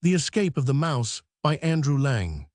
The Escape of the Mouse by Andrew Lang.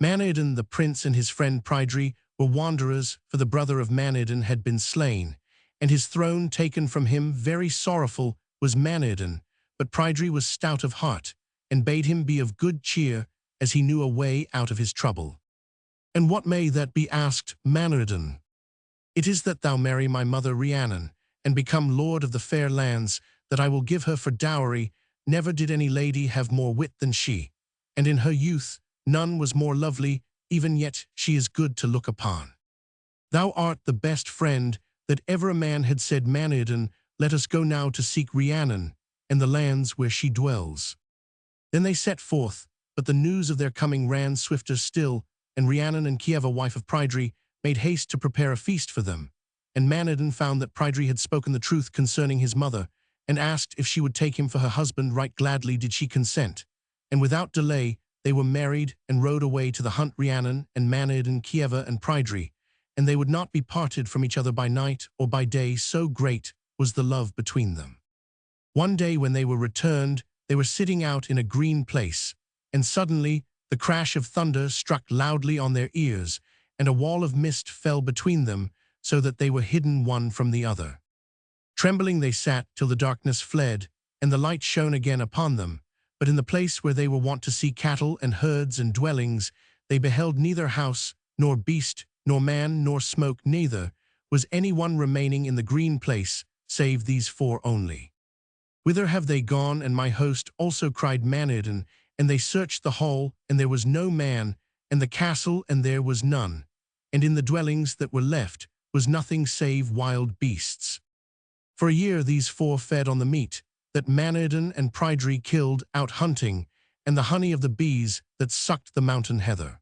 Manadon the prince and his friend Prydri were wanderers, for the brother of Manadon had been slain, and his throne taken from him. Very sorrowful was Manadon, but Prydri was stout of heart, and bade him be of good cheer, as he knew a way out of his trouble. "And what may that be?" asked Manadon. "It is that thou marry my mother Rhiannon, and become lord of the fair lands, that I will give her for dowry. Never did any lady have more wit than she, and in her youth none was more lovely, even yet she is good to look upon. Thou art the best friend that ever a man had," said Manadon. "Let us go now to seek Rhiannon, and the lands where she dwells." Then they set forth, but the news of their coming ran swifter still, and Rhiannon and Kieva, wife of Prydri, made haste to prepare a feast for them. And Manadon found that Prydri had spoken the truth concerning his mother, and asked if she would take him for her husband. Right gladly did she consent, and without delay they were married and rode away to the hunt. Rhiannon and Manadon, Kieva and Prydri, and they would not be parted from each other by night or by day, so great was the love between them. One day when they were returned, they were sitting out in a green place, and suddenly the crash of thunder struck loudly on their ears, and a wall of mist fell between them, so that they were hidden one from the other. Trembling they sat till the darkness fled, and the light shone again upon them. But in the place where they were wont to see cattle and herds and dwellings, they beheld neither house, nor beast, nor man, nor smoke. Neither was any one remaining in the green place, save these four only. "Whither have they gone, and my host also?" cried Manadon. And they searched the hall, and there was no man, and the castle, and there was none, and in the dwellings that were left was nothing save wild beasts. For a year these four fed on the meat that Manadon and Prydri killed out hunting, and the honey of the bees that sucked the mountain heather.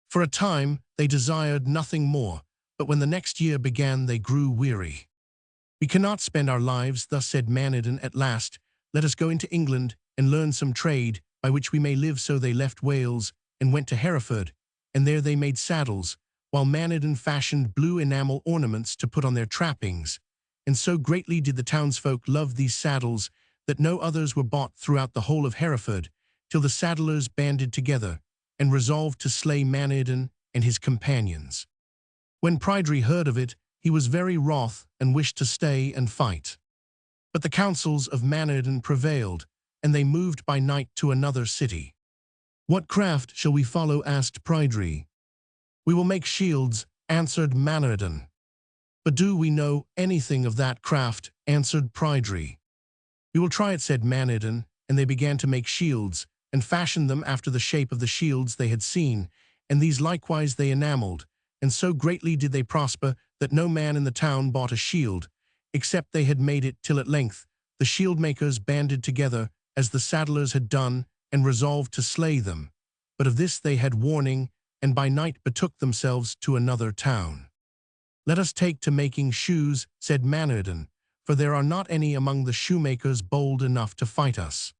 For a time they desired nothing more, but when the next year began they grew weary. "We cannot spend our lives thus," said Manadon at last. "Let us go into England and learn some trade by which we may live." So they left Wales and went to Hereford, and there they made saddles, while Manadon fashioned blue enamel ornaments to put on their trappings. And so greatly did the townsfolk love these saddles that no others were bought throughout the whole of Hereford, till the saddlers banded together and resolved to slay Manadon and his companions. When Prydri heard of it, he was very wroth and wished to stay and fight. But the counsels of Manadon prevailed, and they moved by night to another city. "What craft shall we follow?" asked Prydri. "We will make shields," answered Manadon. "But do we know anything of that craft?" answered Prydri. "We will try it," said Manadon, and they began to make shields, and fashioned them after the shape of the shields they had seen, and these likewise they enameled, and so greatly did they prosper that no man in the town bought a shield, except they had made it, till at length the shield-makers banded together, as the saddlers had done, and resolved to slay them. But of this they had warning, and by night betook themselves to another town. "Let us take to making shoes," said Manadon, "for there are not any among the shoemakers bold enough to fight us."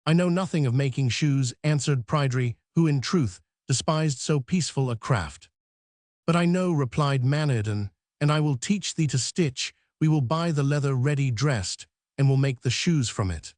"I know nothing of making shoes," answered Prydri, who in truth despised so peaceful a craft. "But I know," replied Manadon, "and I will teach thee to stitch. We will buy the leather ready dressed, and will make the shoes from it."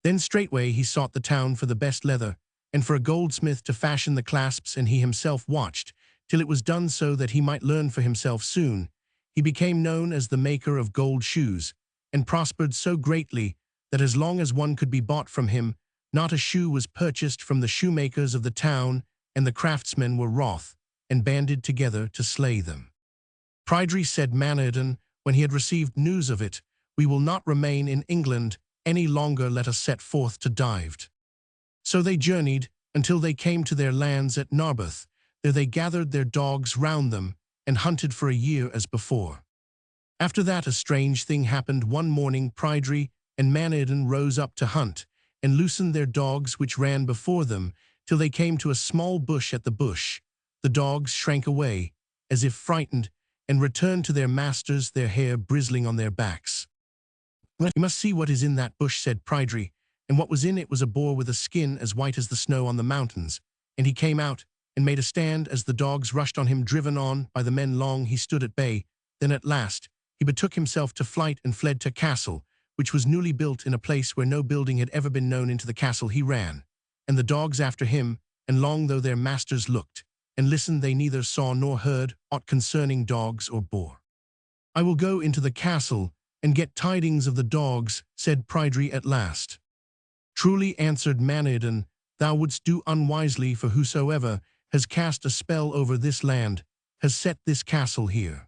Then straightway he sought the town for the best leather, and for a goldsmith to fashion the clasps, and he himself watched till it was done, so that he might learn for himself soon. He became known as the maker of gold shoes, and prospered so greatly that as long as one could be bought from him, not a shoe was purchased from the shoemakers of the town, and the craftsmen were wroth, and banded together to slay them. Prydri, said Manadon, when he had received news of it, "We will not remain in England any longer, let us set forth to Dived." So they journeyed until they came to their lands at Narberth. There they gathered their dogs round them, and hunted for a year as before. After that a strange thing happened. One morning Prydri and Manadon rose up to hunt, and loosened their dogs which ran before them, till they came to a small bush. At the bush the dogs shrank away, as if frightened, and returned to their masters, their hair bristling on their backs. "You must see what is in that bush," said Prydri, and what was in it was a boar with a skin as white as the snow on the mountains. And he came out, and made a stand as the dogs rushed on him. Driven on by the men long he stood at bay. Then at last he betook himself to flight, and fled to castle, which was newly built in a place where no building had ever been known. Into the castle he ran, and the dogs after him, and long though their masters looked and listened, they neither saw nor heard aught concerning dogs or boar. "I will go into the castle and get tidings of the dogs," said Pryderi at last. "Truly," answered Manadon, "thou wouldst do unwisely, for whosoever has cast a spell over this land has set this castle here."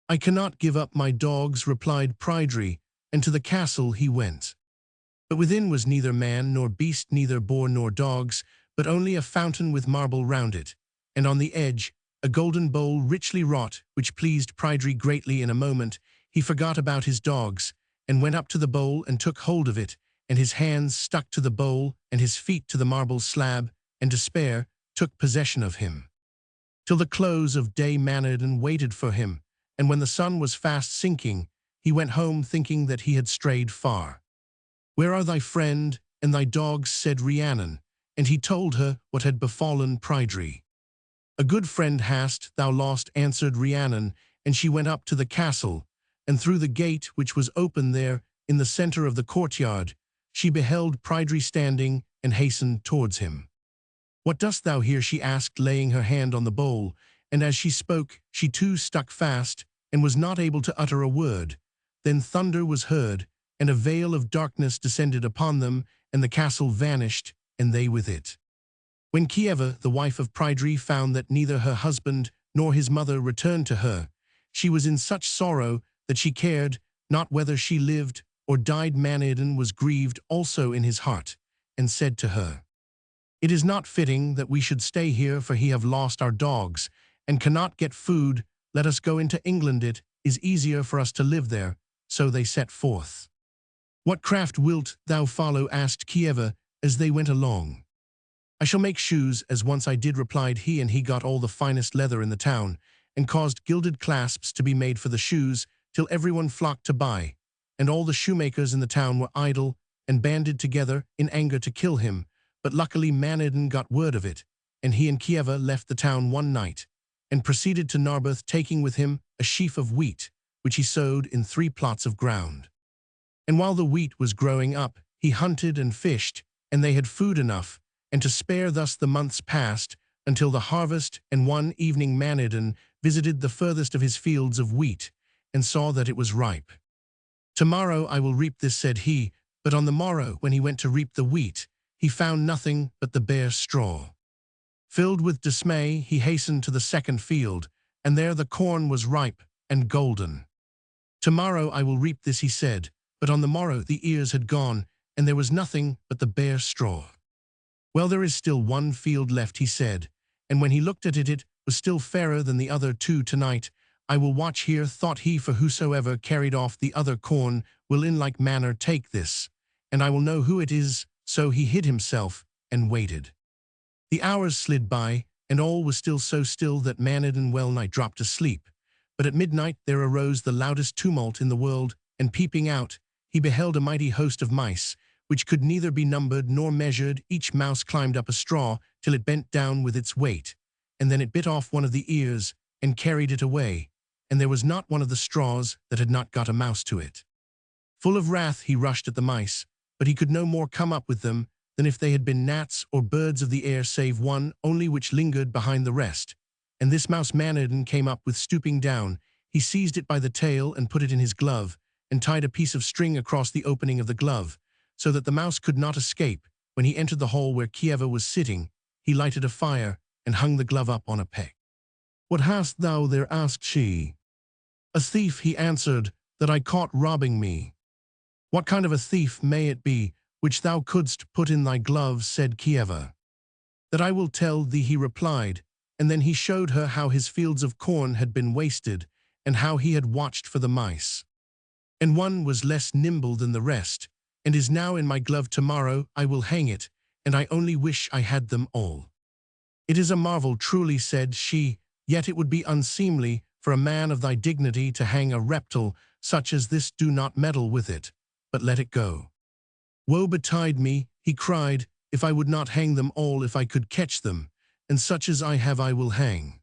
"I cannot give up my dogs," replied Pryderi, and to the castle he went. But within was neither man nor beast, neither boar nor dogs, but only a fountain with marble round it, and on the edge a golden bowl richly wrought, which pleased Pryderi greatly. In a moment he forgot about his dogs, and went up to the bowl and took hold of it, and his hands stuck to the bowl and his feet to the marble slab, and despair took possession of him. Till the close of day Manadon waited for him, and when the sun was fast sinking, he went home thinking that he had strayed far. "Where are thy friend and thy dogs?" said Rhiannon, and he told her what had befallen Pryderi. "A good friend hast thou lost," answered Rhiannon, and she went up to the castle, and through the gate which was open there in the center of the courtyard, she beheld Pryderi standing and hastened towards him. "What dost thou here?" she asked, laying her hand on the bowl, and as she spoke she too stuck fast and was not able to utter a word. Then thunder was heard, and a veil of darkness descended upon them, and the castle vanished, and they with it. When Kieva, the wife of Pryderi, found that neither her husband nor his mother returned to her, she was in such sorrow that she cared not whether she lived or died. Manadon was grieved also in his heart, and said to her, "It is not fitting that we should stay here, for he have lost our dogs, and cannot get food. Let us go into England, it is easier for us to live there." So they set forth. "What craft wilt thou follow?" asked Kieva as they went along. "I shall make shoes, as once I did," replied he, and he got all the finest leather in the town, and caused gilded clasps to be made for the shoes, till everyone flocked to buy, and all the shoemakers in the town were idle, and banded together in anger to kill him. But luckily Manadon got word of it, and he and Kieva left the town one night, and proceeded to Narberth, taking with him a sheaf of wheat, which he sowed in 3 plots of ground. And while the wheat was growing up, he hunted and fished, and they had food enough, and to spare. Thus the months passed until the harvest, and one evening Manadon visited the furthest of his fields of wheat, and saw that it was ripe. "Tomorrow I will reap this," said he, but on the morrow, when he went to reap the wheat, he found nothing but the bare straw. Filled with dismay, he hastened to the second field, and there the corn was ripe and golden. "Tomorrow I will reap this," he said, but on the morrow the ears had gone, and there was nothing but the bare straw. "Well, there is still one field left," he said, and when he looked at it, it was still fairer than the other two. "Tonight I will watch here," thought he, "for whosoever carried off the other corn will in like manner take this, and I will know who it is." So he hid himself and waited. The hours slid by, and all was still so still that Manadon well-nigh dropped asleep. But at midnight there arose the loudest tumult in the world, and peeping out, he beheld a mighty host of mice, which could neither be numbered nor measured. Each mouse climbed up a straw till it bent down with its weight, and then it bit off one of the ears and carried it away, and there was not one of the straws that had not got a mouse to it. Full of wrath he rushed at the mice, but he could no more come up with them than if they had been gnats or birds of the air, save one only which lingered behind the rest. And this mouse Manadon came up with. Stooping down, he seized it by the tail and put it in his glove, and tied a piece of string across the opening of the glove, so that the mouse could not escape. When he entered the hall where Kieva was sitting, he lighted a fire and hung the glove up on a peg. "What hast thou there?" asked she. "A thief," he answered, "that I caught robbing me." "What kind of a thief may it be which thou couldst put in thy gloves?" said Kieva. "That I will tell thee," he replied, and then he showed her how his fields of corn had been wasted, and how he had watched for the mice. "And one was less nimble than the rest, and is now in my glove. Tomorrow I will hang it, and I only wish I had them all." "It is a marvel truly," said she, "yet it would be unseemly for a man of thy dignity to hang a reptile such as this. Do not meddle with it, but let it go." "Woe betide me," he cried, "if I would not hang them all if I could catch them, and such as I have I will hang."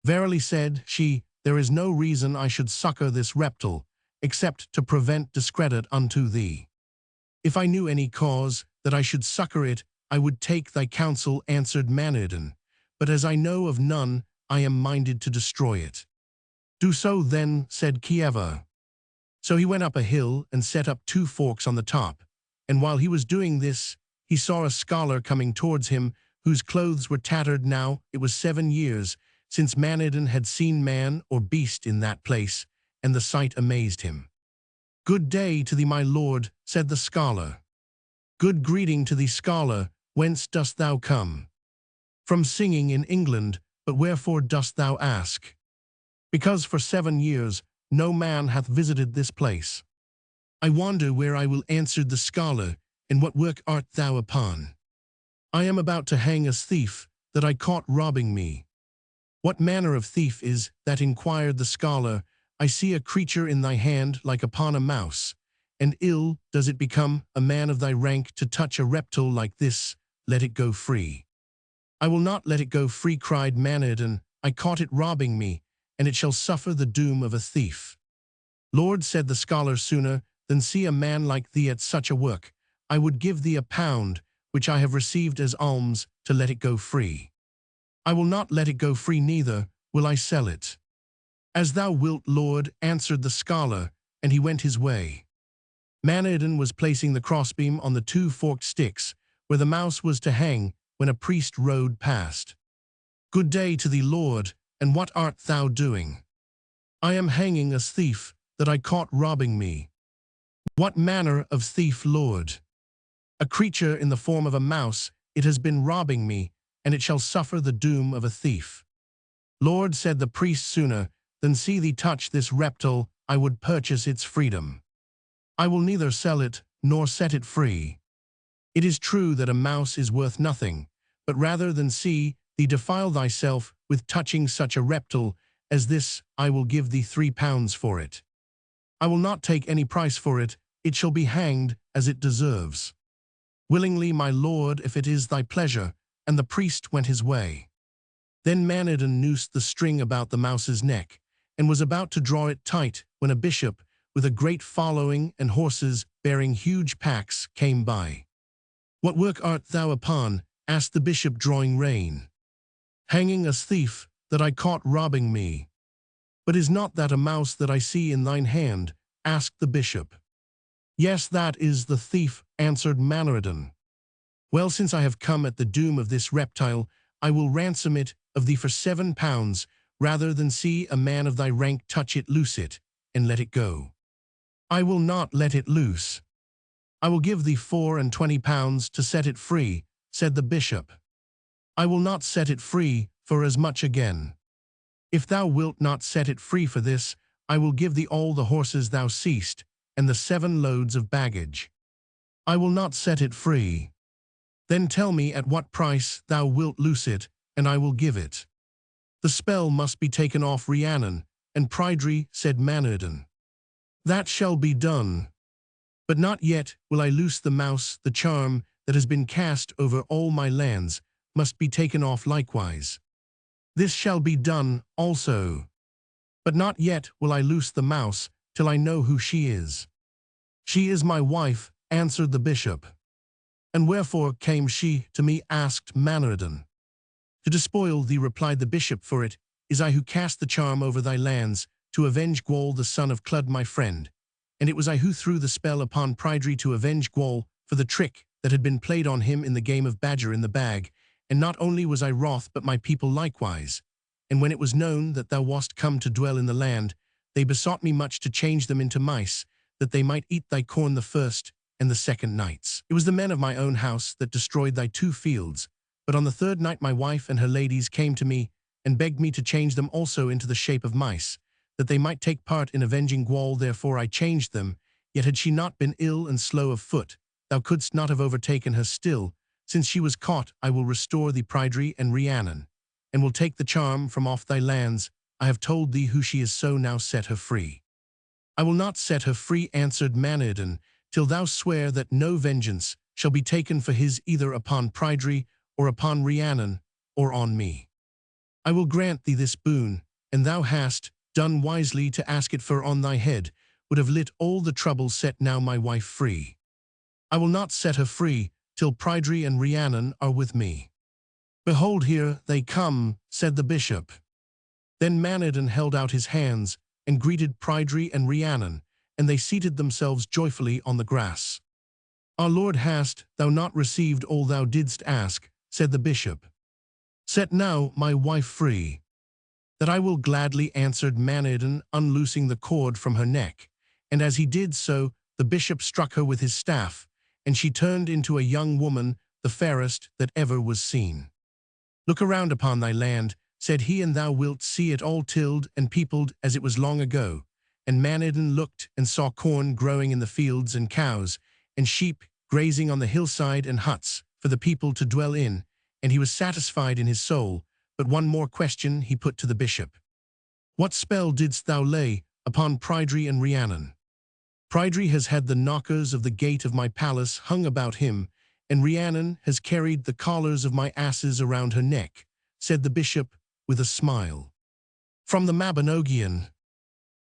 "Verily," said she, "there is no reason I should succor this reptile, except to prevent discredit unto thee. If I knew any cause that I should succor it, I would take thy counsel, answered Manadon. But as I know of none, I am minded to destroy it. Do so then, said Kieva. So he went up a hill and set up 2 forks on the top, and while he was doing this, he saw a scholar coming towards him, whose clothes were tattered. Now it was 7 years since Manadon had seen man or beast in that place, and the sight amazed him. Good day to thee, my lord, said the scholar. Good greeting to thee, scholar, whence dost thou come? From singing in England, but wherefore dost thou ask? Because for 7 years no man hath visited this place. I wonder where I will, answered the scholar, and what work art thou upon? I am about to hang a thief that I caught robbing me. What manner of thief is that, inquired the scholar? I see a creature in thy hand like upon a mouse, and ill does it become a man of thy rank to touch a reptile like this. Let it go free. I will not let it go free, cried Manadon. I caught it robbing me, and it shall suffer the doom of a thief. Lord, said the scholar, sooner than see a man like thee at such a work, I would give thee £1, which I have received as alms, to let it go free. I will not let it go free, neither will I sell it. As thou wilt, Lord, answered the scholar, and he went his way. Manadon was placing the crossbeam on the 2 forked sticks, where the mouse was to hang, when a priest rode past. Good day to thee, Lord, and what art thou doing? I am hanging a thief that I caught robbing me. What manner of thief, Lord? A creature in the form of a mouse, it has been robbing me, and it shall suffer the doom of a thief. Lord, said the priest, sooner than see thee touch this reptile, I would purchase its freedom. I will neither sell it nor set it free. It is true that a mouse is worth nothing, but rather than see thee defile thyself with touching such a reptile as this, I will give thee £3 for it. I will not take any price for it, it shall be hanged as it deserves. Willingly, my lord, if it is thy pleasure, and the priest went his way. Then Manadon noosed the string about the mouse's neck, and was about to draw it tight, when a bishop, with a great following and horses bearing huge packs, came by. What work art thou upon? Asked the bishop, drawing rein. Hanging a thief that I caught robbing me. But is not that a mouse that I see in thine hand? Asked the bishop. Yes, that is the thief, answered Manadon. Well, since I have come at the doom of this reptile, I will ransom it of thee for £7, rather than see a man of thy rank touch it. Loose it, and let it go. I will not let it loose. I will give thee £24 to set it free, said the bishop. I will not set it free for as much again. If thou wilt not set it free for this, I will give thee all the horses thou seest, and the 7 loads of baggage. I will not set it free. Then tell me at what price thou wilt loose it, and I will give it. The spell must be taken off Rhiannon and Prydri, said Manadon. That shall be done. But not yet will I loose the mouse. The charm that has been cast over all my lands must be taken off likewise. This shall be done also. But not yet will I loose the mouse till I know who she is. She is my wife, answered the bishop. And wherefore came she to me? Asked Manadon. To despoil thee, replied the bishop, for it is I who cast the charm over thy lands, to avenge Gwal the son of Clud my friend. And it was I who threw the spell upon Prydri to avenge Gwal for the trick that had been played on him in the game of Badger in the Bag. And not only was I wroth, but my people likewise. And when it was known that thou wast come to dwell in the land, they besought me much to change them into mice, that they might eat thy corn the first and the second nights. It was the men of my own house that destroyed thy 2 fields, but on the 3rd night my wife and her ladies came to me, and begged me to change them also into the shape of mice, that they might take part in avenging Gwal. Therefore I changed them, yet had she not been ill and slow of foot, thou couldst not have overtaken her still. Since she was caught, I will restore thee Prydri and Rhiannon, and will take the charm from off thy lands. I have told thee who she is, so now set her free. I will not set her free, answered Manadon, till thou swear that no vengeance shall be taken for his either upon Prydri, or upon Rhiannon, or on me. I will grant thee this boon, and thou hast done wisely to ask it, for on thy head would have lit all the trouble set now my wife free. I will not set her free till Prydri and Rhiannon are with me. Behold, here they come, said the bishop. Then Manadon held out his hands and greeted Prydri and Rhiannon, and they seated themselves joyfully on the grass. Our Lord, hast thou not received all thou didst ask, said the bishop. Set now my wife free. That I will gladly, answered Manadon, unloosing the cord from her neck, and as he did so, the bishop struck her with his staff, and she turned into a young woman, the fairest that ever was seen. Look around upon thy land, said he, and thou wilt see it all tilled and peopled as it was long ago. And Manadon looked and saw corn growing in the fields and cows, and sheep grazing on the hillside and huts for the people to dwell in, and he was satisfied in his soul. But one more question he put to the bishop. What spell didst thou lay upon Prydri and Rhiannon? Prydri has had the knockers of the gate of my palace hung about him, and Rhiannon has carried the collars of my asses around her neck, said the bishop with a smile. From the Mabinogian.